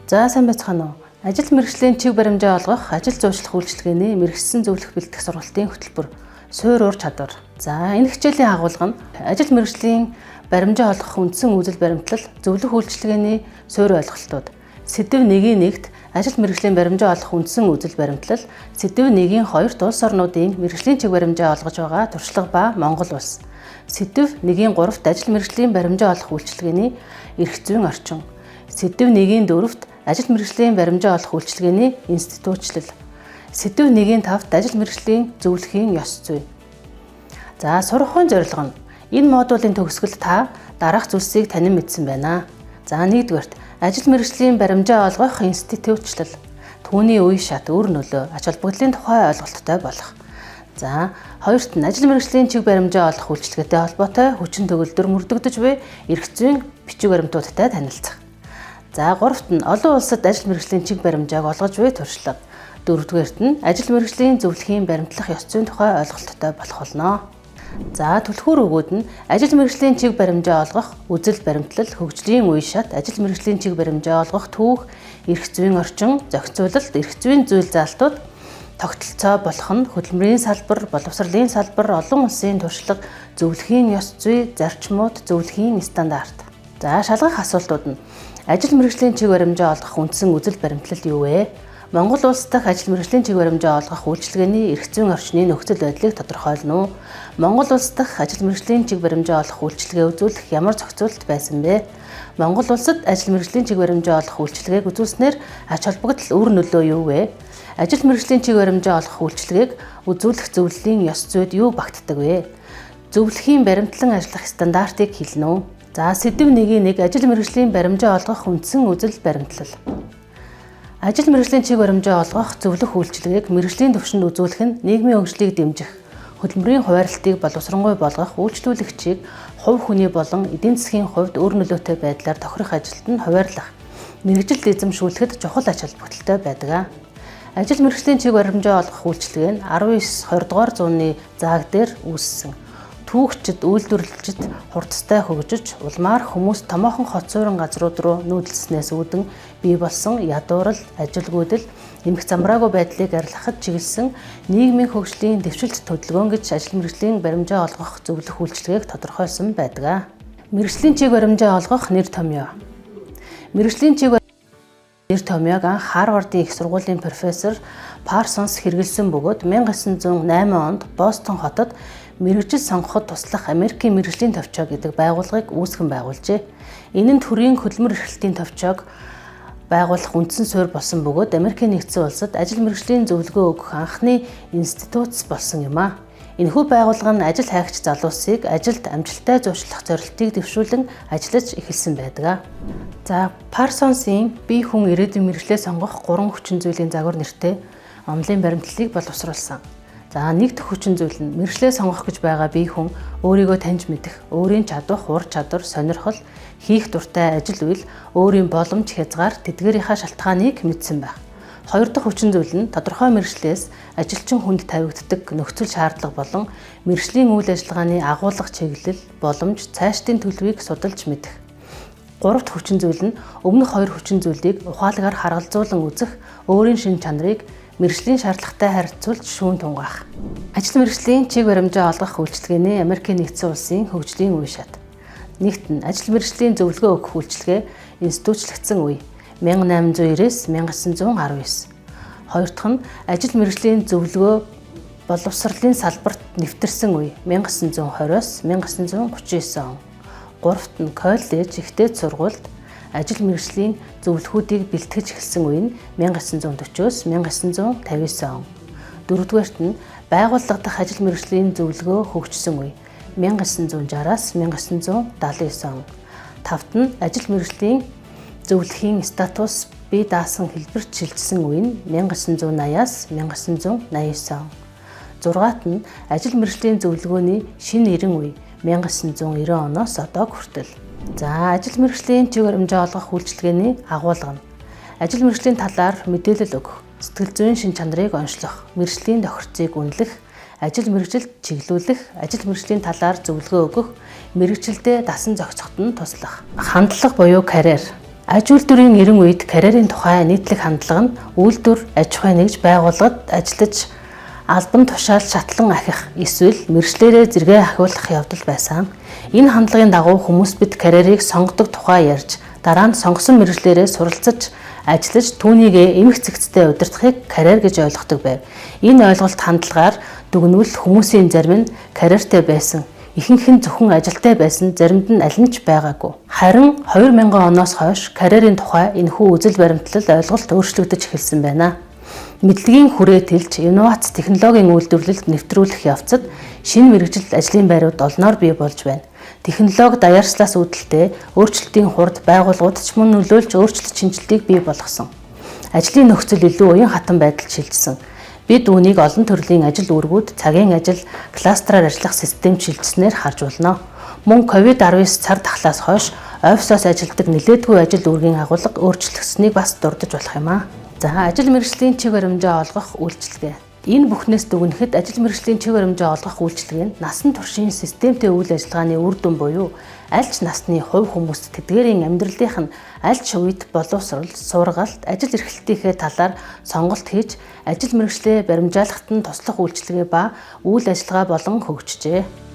За сайн байцгаана уу. Ажил мэргэжлийн чиг баримжаа олгох, ажил зуушлах үйлчилгээний мэргэжсэн зөвлөх бэлтгэх сургалтын хөтөлбөр суур уур чадвар. За энэ хичээлийн агуулга нь ажил мэргэжлийн баримжаа олгох үндсэн үзэл баримтлал, зөвлөх үйлчилгээний суур ойлголтууд. Сэдэв 1-1-т ажил мэргэжлийн баримжаа олгох үндсэн үзэл баримтлал, сэдэв 1-2-т улс орнуудын мэргэжлийн чиг баримжаа олгож байгаа туршлага ба Монгол улс. Сэдэв 1-3-т ажил мэргэжлийн баримжаа олгох үйлчилгээний эрх зүйн орчин. Сэдэв 1-4-т ажил мэргэжлийн баримжаа олох үйлчилгээний институтчлал. Сэдэв 1-5-т ажил мэргэжлийн зөвлөхийн ёс зүй. За сургуулийн зорилго нь энэ модулийн төгсгөл та дараах зүйлсийг танин мэдсэн байна. За 1-р ажил мэргэжлийн баримжаа олгох институтчлал. Түүний үе шат, үр нөлөө, ач холбогдлын тухай ойлголттой болох. За 2-т нь ажил мэргэжлийн чиг баримжаа олох үйлчилгээтэй холбоотой хүчин төгөлдөр мөрдөгдөж буй эрх зүйн бичиг баримтуудтай танилцах. За 3-т нь олон улсад ажил мэргэжлийн чиг баримжааг олгож буй туршлага. 4-т нь ажил мэргэжлийн зөвлөхийн баримтлах ёс зүйн тухай ойлголттой болох болно. За түлхүүр өгөөд нь ажил мэргэжлийн чиг баримжаа олгох үзэл баримтлал, хөгжлийн үе шат, ажил мэргэжлийн чиг баримжаа олгох түүх, эрх зүйн орчин, зохицуулалт, эрх зүйн зүйл заалтууд, тогтолцоо болох нь хөдөлмөрийн салбар, боловсролын салбар, олон улсын туршлага, зөвлөхийн ёс зүй, зарчмууд, зөвлөхийн стандарт. За шалгах асуултууд нь ажил мэргэжлийн чиг баримжаа олгох үндсэн үзэл баримтлал юу вэ? Монгол улс дахь ажил мэргэжлийн чиг баримжаа олгох үйлчилгээний эрх зүйн орчны нөхцөл байдлыг тодорхойлно уу? Монгол улс дахь ажил мэргэжлийн чиг баримжаа олгох үйлчилгээ үзүүлэх ямар зохицуулалт байсан бэ? Монгол улсад ажил мэргэжлийн чиг баримжаа олгох үйлчилгээг үзүүлснээр ач холбогдол үр нөлөө юу вэ? Ажил мэргэжлийн чиг баримжаа олгох үйлчилгээг үзүүлэх зөвлөлийн ёс зүйд юу багтдаг вэ? Зөвлөхийн баримтлан ажиллах стандартыг хэлнэ үү? За сэдэв 1-1 ажил мэргэжлийн баримжаа олгох үндсэн үзэл баримтлал. Ажил мэргэжлийн чиг баримжаа олгох зөвлөх үйлчилгээг мэргэжлийн түвшинд үзүүлэх нь нийгмийн хөгжлийг дэмжих, хөдөлмөрийн хуваарлтыг боловсронгуй болгох, үйлчлүүлэгчийг хувь хүний болон эдийн засгийн хувьд өөр нөлөөтэй байдлаар тохирох ажилд нь хуваарлах, мэргэжил эзэмшүүлэхэд чухал ач холбогдолтой байдаг. Ажил мэргэжлийн чиг баримжаа олгох үйлчилгээ нь 19-20 дугаар зууны зааг дээр үүссэн. Түүхчид, үйлдвэрлэгчид хурдтай хөгжиж, улмаар хүмүүс томоохон хот суурин газрууд руу нүүдэлснээс үүдэн бий болсон ядуурл, ажилгүйдэл, эмх замбраагүй байдлыг арилгахад чиглэсэн нийгмийн хөгжлийн дэвшилт төлөвлөгөөн гэж ажил мэргэжлийн баримжаа олгох зөвлөх үйлчилгээг тодорхойлсон байдаг. Мэргэжлийн чиг баримжаа олгох нэр томьёо. Мэргэжлийн чиг нэр томьёог анх Харвардын их сургуулийн профессор Парсонс хэрэгэлсэн бөгөөд 1908 онд Бостон хотод мэргэжил сонгоход туслах Америкийн мэргэжлийн товчоо гэдэг байгууллагыг үүсгэн байгуулжээ. Энэ нь төрийн хөдөлмөр эрхлэлтийн товчоог байгуулах үндсэн суурь болсон бөгөөд Америкийн нэгдсэн улсад ажил мэргэжлийн зөвлөгөө өгөх анхны институт болсон юм а. Энэхүү байгууллага нь ажил хайгч залуусыг ажилд амжилттай зуушлах зорилтыг дэвшүүлэн ажиллаж эхэлсэн байдаг. За Парсонсын бие хүн ирээдүйн мэргэжлээ сонгох 3 хүчин зүйлийн загвар нэртэй онлын баримтлалыг боловсруулсан. За нэг дэх хүчин зүйл нь мэргэжлээ сонгох гэж байгаа бие хүн өөрийгөө таньж мэдэх, өөрийн чадвар, ур чадвар, сонирхол, хийх дуртай ажил үйл, өөрийн боломж хязгаар, тэдгээрийнхаа шалтгааныг мэдсэн байх. Хоёр дахь хүчин зүйл нь тодорхой мэргэжлээс ажилчин хүнд тавигддаг нөхцөл шаардлага болон мэргэжлийн үйл ажиллагааны агуулга чиглэл, боломж, цаашдын төлөвийг судалж мэдэх. Гурав дахь хүчин зүйл нь өмнөх хоёр хүчин зүйлийг ухаалгаар харгалзуулан үзэх, өөрийн шин чанарыг мэргэжлийн шаардлагатай харьцуулж шүүн тунгаах. Ажил мэргэжлийн чиг баримжаа олгох үйлчилгээний Америкийн нэгдсэн улсын хөгжлийн үе шат. Нэгт нь ажил мэргэжлийн зөвлөгөө өгөх үйлчилгээ институтлагдсан үе 1890-1919. Хоёр дахь нь ажил мэргэжлийн зөвлөгөө боловсролын салбарт нэвтэрсэн үе 1920-1939 он. Гуравт нь коллеж, ихтэй сургуульд ажил мэргэжлийн зөвлөхүүдийг бэлтгэж эхэлсэн үе нь 1940-1959 он. Дөрөвдүгээрт нь байгууллага дахь ажил мэргэжлийн зөвлөгөө хөгжсөн үе 1960-1979 он. Тавт нь ажил мэргэжлийн зөвлөхийн статус бие даасан хэлбэрт шилжсэн үе нь 1980-1989 он. Зургаат нь ажил мэргэжлийн зөвлөгөөний шинэ эрен үе 1990 оноос одоо хүртэл. За ажил мэргэжлийн чиг баримжаа олгох үйлчилгээний агуулга нь ажил мэргэжлийн талаар мэдээлэл өгөх, сэтгэл зүйн шин чанарыг онцлох, мэргэжлийн тохирцыг үнэлэх, ажил мэргэжилд чиглүүлэх, ажил мэргэжлийн талаар зөвлөгөө өгөх, мэргэжилдээ дасан зохицоход нь туслах. Хандлага буюу карьер. Аж үйлдвэрийн эрен үед карьерийн тухай нийтлэг хандлага нь үйлдвэр аж ахуй нэгж байгууллагад ажиллаж албан тушаал шатлан ахих эсвэл мэргэжлээрээ зэрэгэ ахиулах явдал байсан. Энэ хандлагын дагуу хүмүүс бид карьерийг сонгодог тухай ярьж дараа нь сонгосон мэргэжлээрээ суралцаж ажиллаж түүнийгээ эмх цэгцтэй удирдахыг карьер гэж ойлгодог байв. Энэ ойлголт хандлагаар дүгнвэл хүмүүсийн зарим нь карьертэй байсан. Ихэнх нь зөвхөн ажилтай байсан, заримд нь аль нь ч байгаагүй. Харин 2000 оноос хойш карьерийн тухай энэхүү үзэл баримтлал ойлголт өөрчлөгдөж эхэлсэн байна. Мэдлэгийн хүрээ тэлж, инновац технологийн үйлдвэрлэлд нэвтрүүлэх явцад шинэ мэргэжил ажлын байрууд олноор бий болж байна. Технологи даяарслаас үүдэлтэй өөрчлөлтийн хурд байгууллагууд ч мөн нөлөөлж өөрчлөлт шинжилтийг бий болгосон. Ажлын нөхцөл илүү уян хатан байдалд шилжсэн. Бид үүнийг олон төрлийн ажил үүргүүд, цагийн ажил, кластераар ажиллах систем шилжснээр харж болно. Мөн COVID-19 цар тахлаас хойш офисоос ажилладаг нэлээдгүй ажил үүргийн агуулга өөрчлөгдсөнийг бас дурдж болох юм аа. За, ажил мэргэжлийн чиг баримжаа олгох үйлчилгээ. Энэ бүхнээс дүгнэхэд ажил мэргэжлийн чиг баримжаа олгох үйлчилгээ нь насан туршийн системтэй үйл ажиллагааны үр дүн буюу аль ч насны хувь хүмүүст тэдгээрийн амьдралынх нь аль ч үед боловсрол, сургалт, ажил эрхлэлтийнхээ талаар сонголт хийж ажил мэргэжлээ баримжаалахад нь туслах үйлчилгээ ба үйл ажиллагаа болон хөгжжээ.